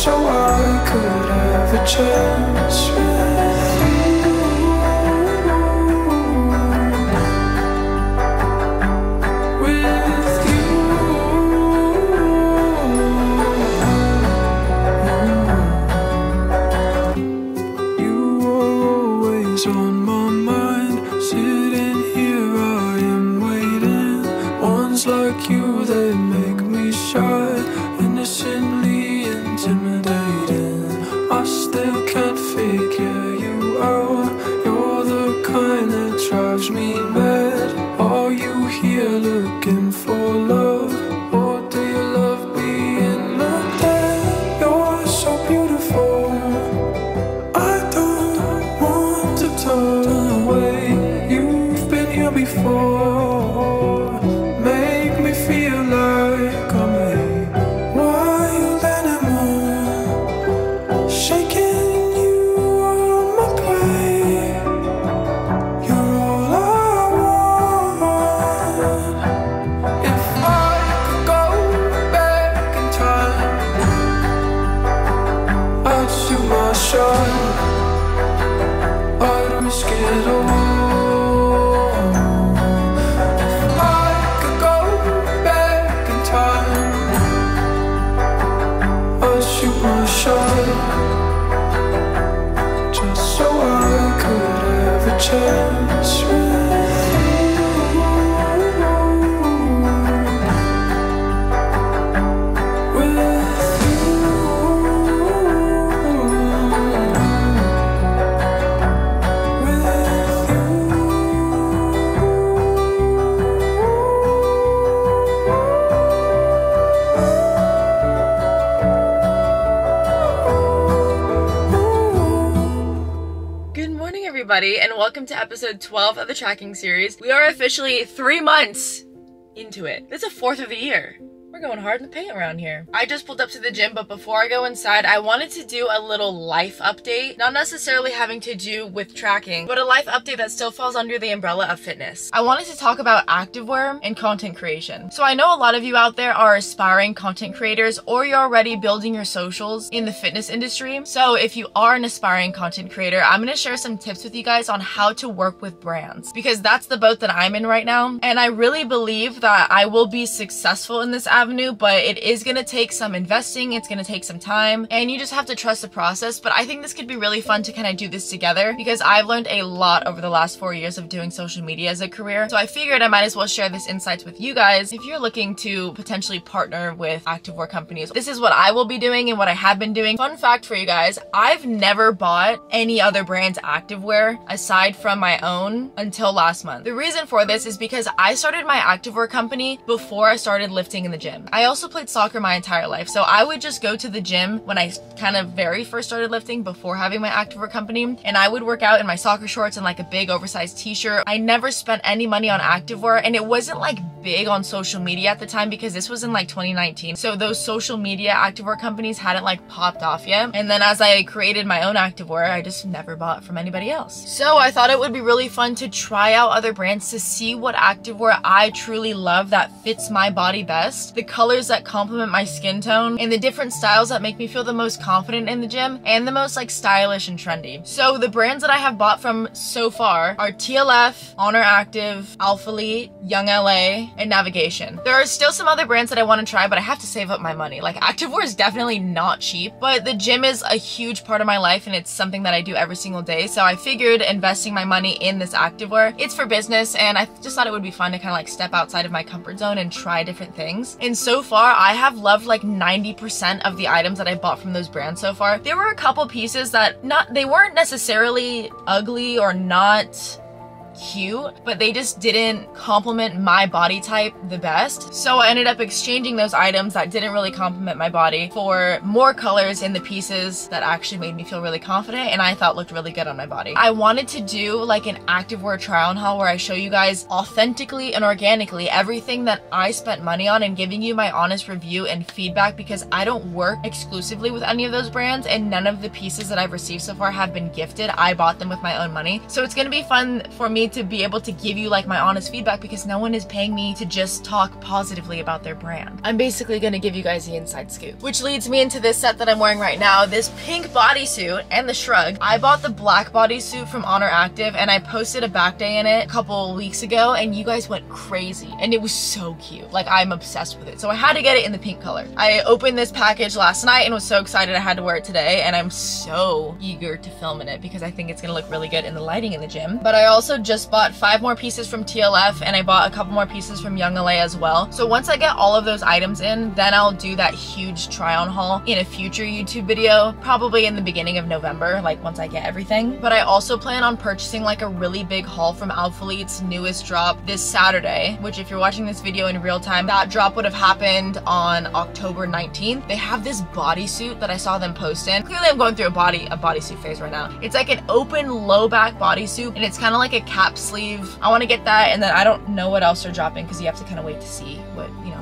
so I could have a chance with on my mind, sitting here I am waiting. Ones like you, they make me shy, innocently intimidating. I still can't figure you out. You're the kind that drives me mad. Are you here looking for love, or do you love being looked at? You're so beautiful, before. Make me feel like I'm a wild animal, shaking you on my prey. You're all I want. If I could go back in time, I'd shoot my shot. I'd risk it all. Just so I could have a chance with everybody, and welcome to episode 12 of the tracking series. We are officially 3 months into it. It's a fourth of the year. We're going hard in the paint around here. I just pulled up to the gym, but before I go inside, I wanted to do a little life update. Not necessarily having to do with tracking, but a life update that still falls under the umbrella of fitness. I wanted to talk about activewear and content creation. So I know a lot of you out there are aspiring content creators, or you're already building your socials in the fitness industry. So if you are an aspiring content creator, I'm gonna share some tips with you guys on how to work with brands, because that's the boat that I'm in right now. And I really believe that I will be successful in this avenue, but it is gonna take some investing, it's gonna take some time, and you just have to trust the process. But I think this could be really fun to kind of do this together, because I've learned a lot over the last 4 years of doing social media as a career. So I figured I might as well share this insights with you guys if you're looking to potentially partner with activewear companies. This is what I will be doing and what I have been doing. Fun fact for you guys, I've never bought any other brand's activewear aside from my own until last month. The reason for this is because I started my activewear company before I started lifting in the gym. I also played soccer my entire life, so I would just go to the gym when I kind of very first started lifting before having my activewear company, and I would work out in my soccer shorts and like a big oversized t-shirt. I never spent any money on activewear, and it wasn't like big on social media at the time because this was in like 2019. So those social media activewear companies hadn't like popped off yet. And then as I created my own activewear, I just never bought from anybody else. So I thought it would be really fun to try out other brands to see what activewear I truly love that fits my body best, the colors that complement my skin tone, and the different styles that make me feel the most confident in the gym and the most like stylish and trendy. So the brands that I have bought from so far are TLF, Honor Active, Alphalete, Young LA, and Navigation. There are still some other brands that I want to try, but I have to save up my money. Like, activewear is definitely not cheap, but the gym is a huge part of my life and it's something that I do every single day. So I figured investing my money in this activewear, it's for business, and I just thought it would be fun to kind of like step outside of my comfort zone and try different things. And so far, I have loved like 90% of the items that I bought from those brands so far. There were a couple pieces that they weren't necessarily ugly or not cute, but they just didn't complement my body type the best. So I ended up exchanging those items that didn't really complement my body for more colors in the pieces that actually made me feel really confident and I thought looked really good on my body. I wanted to do like an activewear try on haul where I show you guys authentically and organically everything that I spent money on and giving you my honest review and feedback, because I don't work exclusively with any of those brands and none of the pieces that I've received so far have been gifted. I bought them with my own money. So it's gonna be fun for me me to be able to give you like my honest feedback because no one is paying me to just talk positively about their brand. I'm basically gonna give you guys the inside scoop. Which leads me into this set that I'm wearing right now, this pink bodysuit and the shrug. I bought the black bodysuit from Honor Active and I posted a back day in it a couple weeks ago and you guys went crazy and it was so cute. Like, I'm obsessed with it. So I had to get it in the pink color. I opened this package last night and was so excited I had to wear it today, and I'm so eager to film in it because I think it's gonna look really good in the lighting in the gym. But I also just bought 5 more pieces from TLF and I bought a couple more pieces from Young LA as well. So once I get all of those items in, then I'll do that huge try on haul in a future YouTube video, probably in the beginning of November, like once I get everything. But I also plan on purchasing like a really big haul from Alphalite's newest drop this Saturday, which if you're watching this video in real time, that drop would have happened on October 19th. They have this bodysuit that I saw them post in. Clearly I'm going through a bodysuit phase right now. It's like an open low back bodysuit and it's kind of like a cap sleeve. I want to get that, and then I don't know what else they're dropping because you have to kind of wait to see what, you know,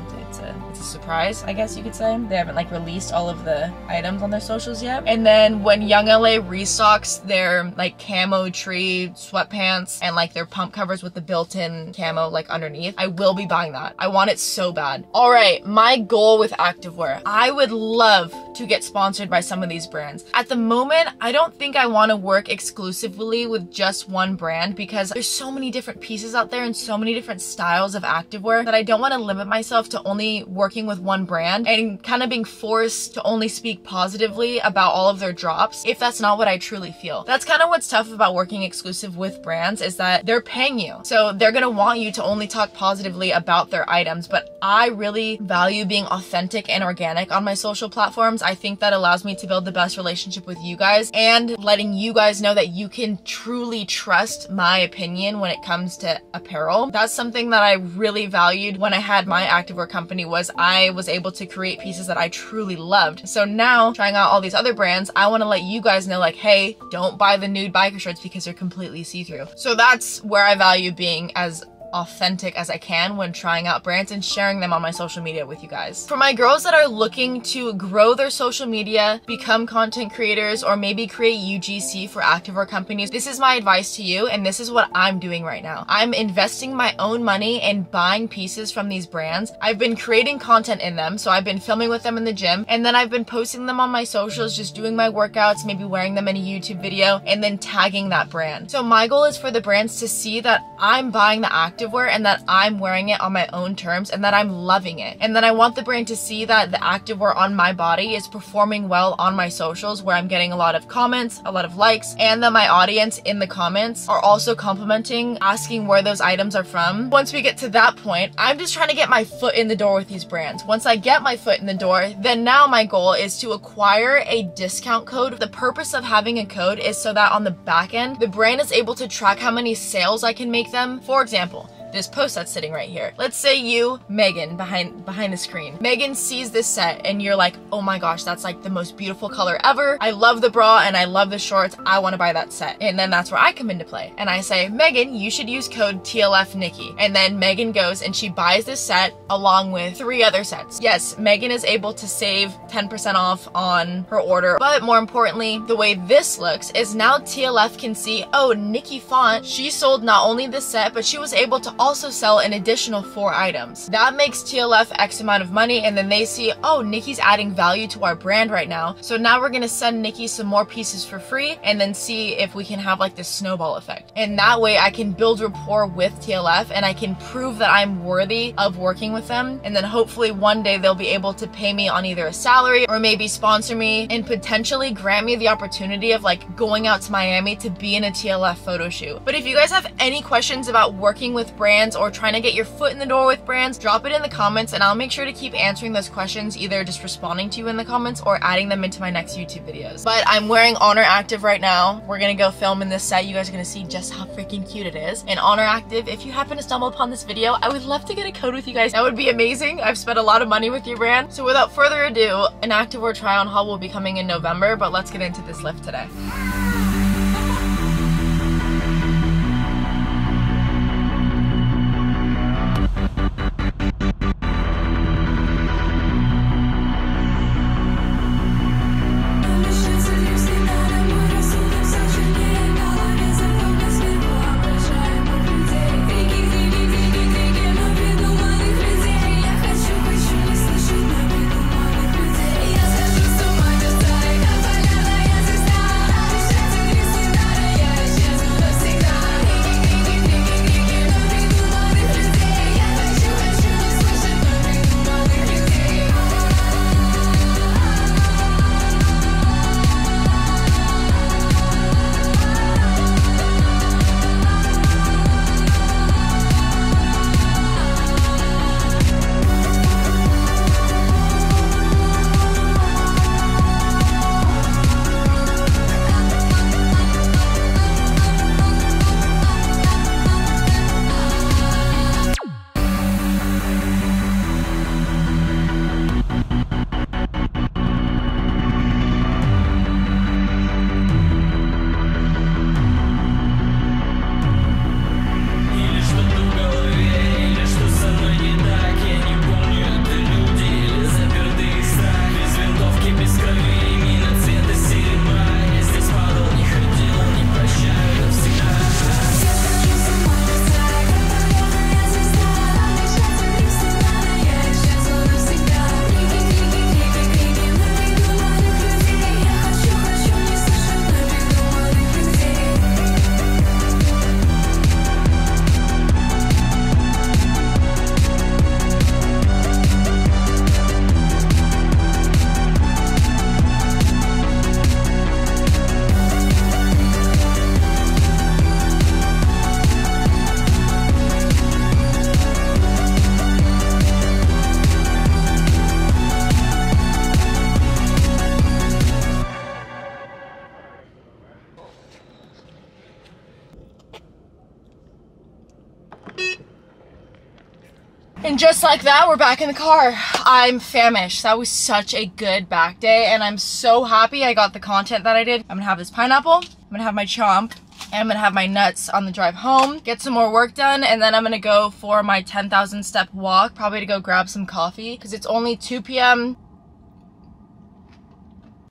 it's a surprise, I guess you could say. They haven't like released all of the items on their socials yet. And then when Young LA restocks their like camo tree sweatpants and like their pump covers with the built-in camo like underneath, I will be buying that. I want it so bad. All right, my goal with Activewear. I would love to get sponsored by some of these brands. At the moment, I don't think I want to work exclusively with just one brand because there's so many different pieces out there and so many different styles of activewear that I don't want to limit myself to only working with one brand and kind of being forced to only speak positively about all of their drops if that's not what I truly feel. That's kind of what's tough about working exclusive with brands, is that they're paying you. So they're gonna want you to only talk positively about their items, but I really value being authentic and organic on my social platforms. I think that allows me to build the best relationship with you guys and letting you guys know that you can truly trust my opinion when it comes to apparel. That's something that I really valued when I had my activewear company, was I was able to create pieces that I truly loved. So now trying out all these other brands, I want to let you guys know like, hey, don't buy the nude biker shorts because they're completely see-through. So that's where I value being as authentic as I can when trying out brands and sharing them on my social media with you guys. For my girls that are looking to grow their social media, become content creators, or maybe create UGC for activewear companies, this is my advice to you, and this is what I'm doing right now. I'm investing my own money and buying pieces from these brands. I've been creating content in them, so I've been filming with them in the gym, and then I've been posting them on my socials, just doing my workouts, maybe wearing them in a YouTube video, and then tagging that brand. So my goal is for the brands to see that I'm buying the activewear and that I'm wearing it on my own terms and that I'm loving it. And then I want the brand to see that the activewear on my body is performing well on my socials, where I'm getting a lot of comments, a lot of likes, and that my audience in the comments are also complimenting, asking where those items are from. Once we get to that point, I'm just trying to get my foot in the door with these brands. Once I get my foot in the door, then now my goal is to acquire a discount code. The purpose of having a code is so that on the back end, the brand is able to track how many sales I can make them. For example, this post that's sitting right here. Let's say you, Megan, behind the screen. Megan sees this set and you're like, oh my gosh, that's like the most beautiful color ever. I love the bra and I love the shorts. I want to buy that set. And then that's where I come into play. And I say, Megan, you should use code TLFNikki. And then Megan goes and she buys this set along with 3 other sets. Yes, Megan is able to save 10% off on her order. But more importantly, the way this looks is now TLF can see, oh, Nikki Font, she sold not only this set, but she was able to also sell an additional 4 items. That makes TLF X amount of money, and then they see, oh, Nikki's adding value to our brand right now, so now we're gonna send Nikki some more pieces for free and then see if we can have like this snowball effect. And that way I can build rapport with TLF and I can prove that I'm worthy of working with them, and then hopefully one day they'll be able to pay me on either a salary or maybe sponsor me and potentially grant me the opportunity of like going out to Miami to be in a TLF photo shoot. But if you guys have any questions about working with brands or trying to get your foot in the door with brands, drop it in the comments and I'll make sure to keep answering those questions, either just responding to you in the comments or adding them into my next YouTube videos. But I'm wearing Honor Active right now. We're gonna go film in this set. You guys are gonna see just how freaking cute it is. And Honor Active, if you happen to stumble upon this video, I would love to get a code with you guys. That would be amazing. I've spent a lot of money with your brand. So without further ado, an activewear try-on haul will be coming in November, but let's get into this lift today. And just like that, we're back in the car. I'm famished. That was such a good back day, and I'm so happy I got the content that I did. I'm gonna have this pineapple, I'm gonna have my chomp, and I'm gonna have my nuts on the drive home, get some more work done, and then I'm gonna go for my 10,000 step walk, probably to go grab some coffee, because it's only 2 p.m.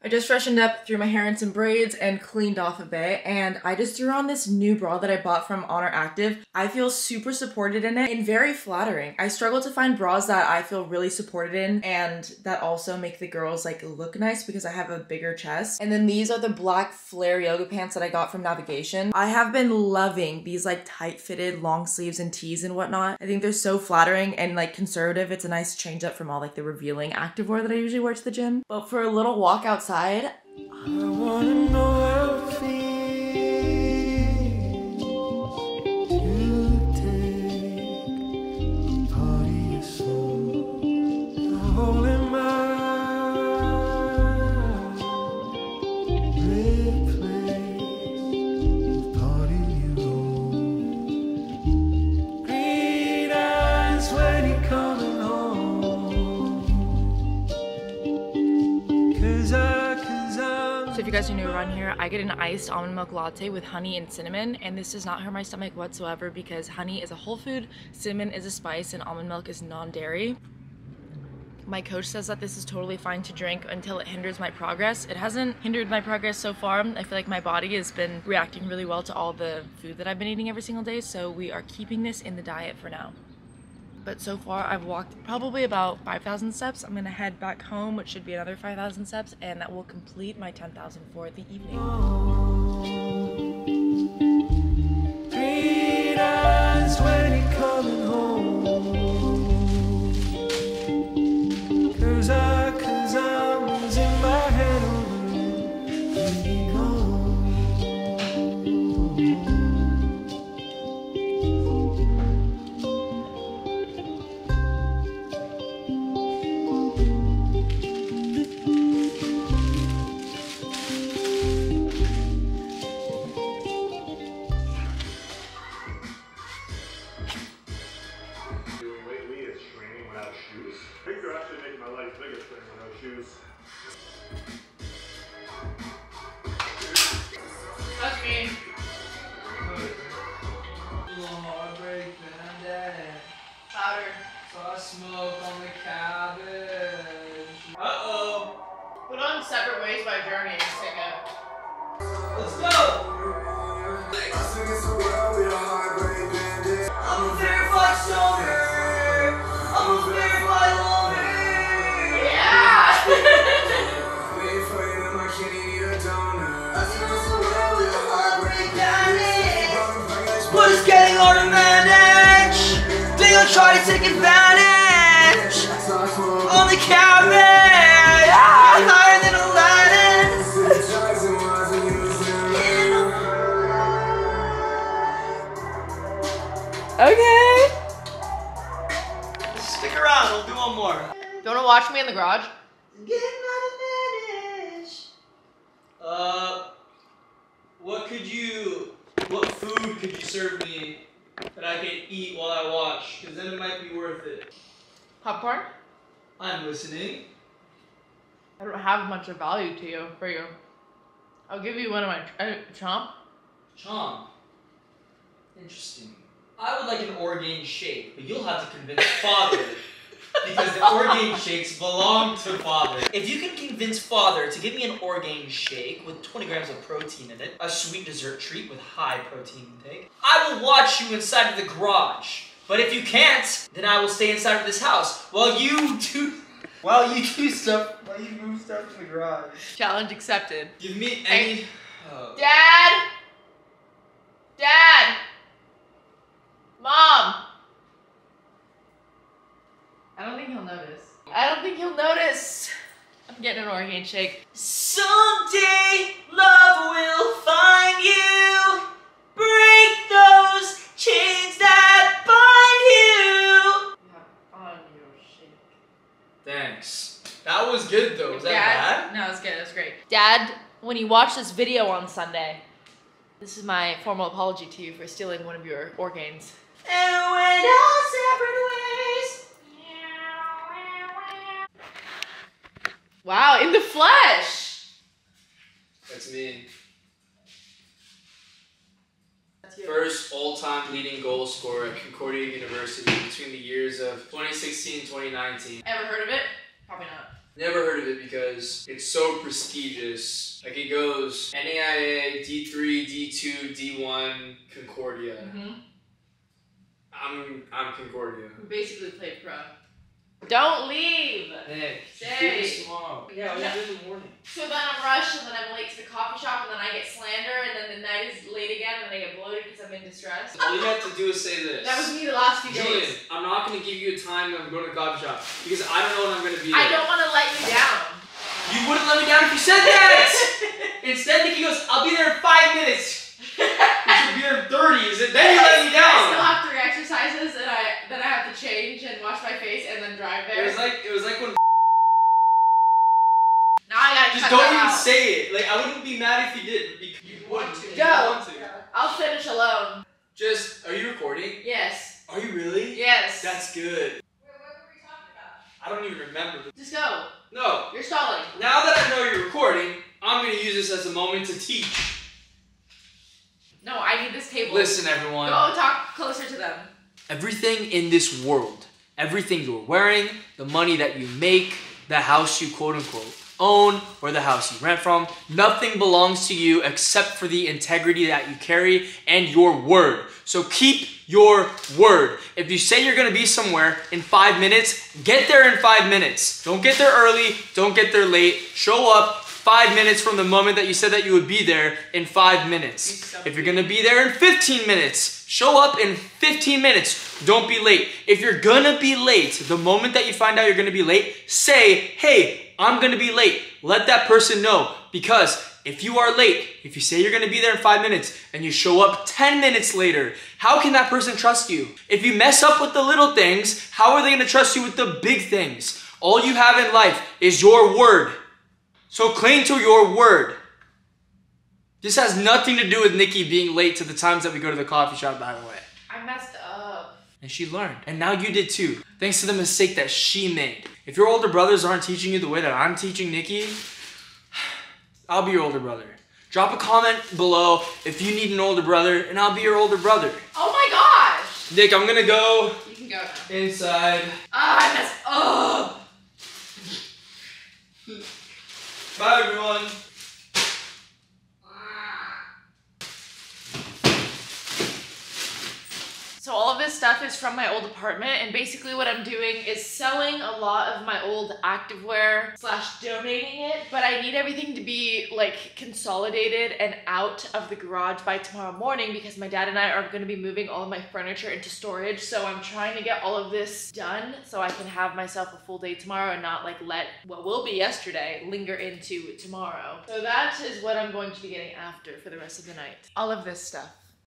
I just freshened up, threw my hair in some braids, and cleaned off a bit, and I just threw on this new bra that I bought from Honor Active. I feel super supported in it and very flattering. I struggle to find bras that I feel really supported in and that also make the girls like look nice because I have a bigger chest. And then these are the black flare yoga pants that I got from Navigation. I have been loving these like tight fitted long sleeves and tees and whatnot. I think they're so flattering and like conservative. It's a nice change up from all like the revealing activewear that I usually wear to the gym. But for a little walk outside, I wanna know how it feels to take part of your soul, holding my replace part of your own. Green eyes when you're coming home, 'cause so if you guys are new around here, I get an iced almond milk latte with honey and cinnamon, and this does not hurt my stomach whatsoever because honey is a whole food, cinnamon is a spice, and almond milk is non-dairy. My coach says that this is totally fine to drink until it hinders my progress. It hasn't hindered my progress so far. I feel like my body has been reacting really well to all the food that I've been eating every single day, so we are keeping this in the diet for now. But so far I've walked probably about 5,000 steps. I'm gonna head back home, which should be another 5,000 steps, and that will complete my 10,000 for the evening. Green eyes when you're coming home, 'cause I was in my head thinking home. That's me. Powder. Saw smoke on the cabbage. Uh-oh. Put on Separate Ways by Journey and sing it. Let's go. I'm a verified stoner. I'm a verified loner. Yeah! But it's getting hard to manage. They gonna try to take advantage on the cabbage. Higher than Aladdin. Okay. Stick around, we'll do one more. Do you wanna watch me in the garage? Getting hard to manage. What food could you serve me that I can eat while I watch? Because then it might be worth it. Popcorn? I'm listening. I don't have much of value to you, for you. I'll give you one of my, chomp. Chomp. Interesting. I would like an Orgain shake, but you'll have to convince Father. Because the Orgain shakes belong to Father. If you can convince Father to give me an Orgain shake with 20 grams of protein in it, a sweet dessert treat with high protein intake, I will watch you inside of the garage. But if you can't, then I will stay inside of this house while you move stuff to the garage. Challenge accepted. Give me any... Oh. Dad! Dad! Mom! I don't think he'll notice. I don't think he'll notice. I'm getting an Orgain shake. Someday love will find you. Break those chains that bind you. Yeah, on your shake. Thanks. That was good though. Was that bad? No, it was good. It was great. Dad, when you watch this video on Sunday, this is my formal apology to you for stealing one of your Orgains. And when our separate ways Wow, in the flesh! That's me. That's you. First all-time leading goal scorer at Concordia University between the years of 2016 and 2019. Ever heard of it? Probably not. Never heard of it because it's so prestigious. Like it goes NAIA, D3, D2, D1, Concordia. Mm-hmm. I'm Concordia. We basically played pro. Don't leave! Hey, Stay. tomorrow. Yeah, I'll do it in the morning. So then I'm rushed, and then I'm late to the coffee shop, and then I get slander, and then the night is late again, and then I get bloated because I'm in distress. All you have to do is say this. That was me the last few Julian, days. I'm not going to give you a time when I'm going to the coffee shop because I don't know when I'm going to be there. I don't want to let you down. You wouldn't let me down if you said that! Instead, Nikki goes, I'll be there in 5 minutes. You should be there in 30. Is it then you let me I still down? have 3 exercises that I have to change and wash my face and then drive there. It was like when Now I gotta just cut don't that even out. say it. Like I wouldn't be mad if you did. You want to. You Go. want to. I'll finish alone. Just are you recording? Yes. Are you really? Yes. That's good. What were we talking about? I don't even remember. Just go. No. You're stalling. Now that I know you're recording, I'm gonna use this as a moment to teach. No, I need this table. Listen, everyone. Go talk closer to them. Everything in this world, everything you're wearing, the money that you make, the house you quote unquote own, or the house you rent from, nothing belongs to you except for the integrity that you carry and your word. So keep your word. If you say you're gonna be somewhere in 5 minutes, get there in 5 minutes. Don't get there early, don't get there late. Show up 5 minutes from the moment that you said that you would be there in 5 minutes. If you're gonna be there in 15 minutes, show up in 15 minutes. Don't be late. If you're gonna be late, the moment that you find out you're gonna be late, say, hey, I'm gonna be late. Let that person know. Because if you are late, if you say you're gonna be there in 5 minutes and you show up 10 minutes later, how can that person trust you? If you mess up with the little things, how are they gonna trust you with the big things? All you have in life is your word. So cling to your word. This has nothing to do with Nikki being late to the times that we go to the coffee shop, by the way. I messed up. And she learned. And now you did too. Thanks to the mistake that she made. If your older brothers aren't teaching you the way that I'm teaching Nikki, I'll be your older brother. Drop a comment below if you need an older brother, and I'll be your older brother. Oh my gosh! Nick, I'm gonna go You can go now. inside. Ah, I messed up. Bye, everyone. So all of this stuff is from my old apartment, and basically what I'm doing is selling a lot of my old activewear / donating it, but I need everything to be like consolidated and out of the garage by tomorrow morning because my dad and I are going to be moving all of my furniture into storage. So I'm trying to get all of this done so I can have myself a full day tomorrow and not like let what will be yesterday linger into tomorrow. So that is what I'm going to be getting after for the rest of the night. All of this stuff.